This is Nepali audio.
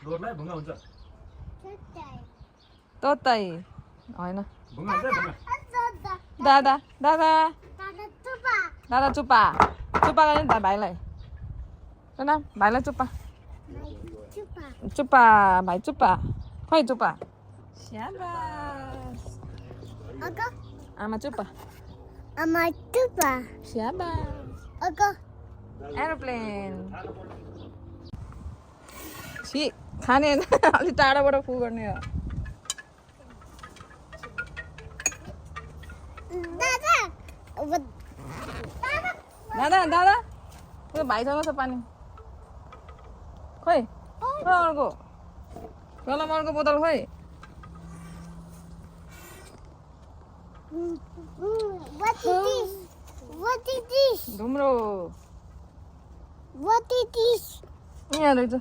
डोरलाई भुङ्गा हुन्छ तोतै होइन भुङ्गा हुन्छ भुङ्गा दादा दादा दादा चुप्पा चुप्पा गर्ने त भाइलाई सुन भाइलाई चुप्पा चुप्पा भाइ चुप्पा खोइ चुप्पा स्याबास आमा चुप्पा स्याबास एरोप्लेन छि खाने अलि टाढाबाट फु गर्ने हो दादा दादा त्यो भाइसँग छ पानी खोइ अर्को कलम अर्को बोतल खोइ धुम्रो यहाँ रहेछ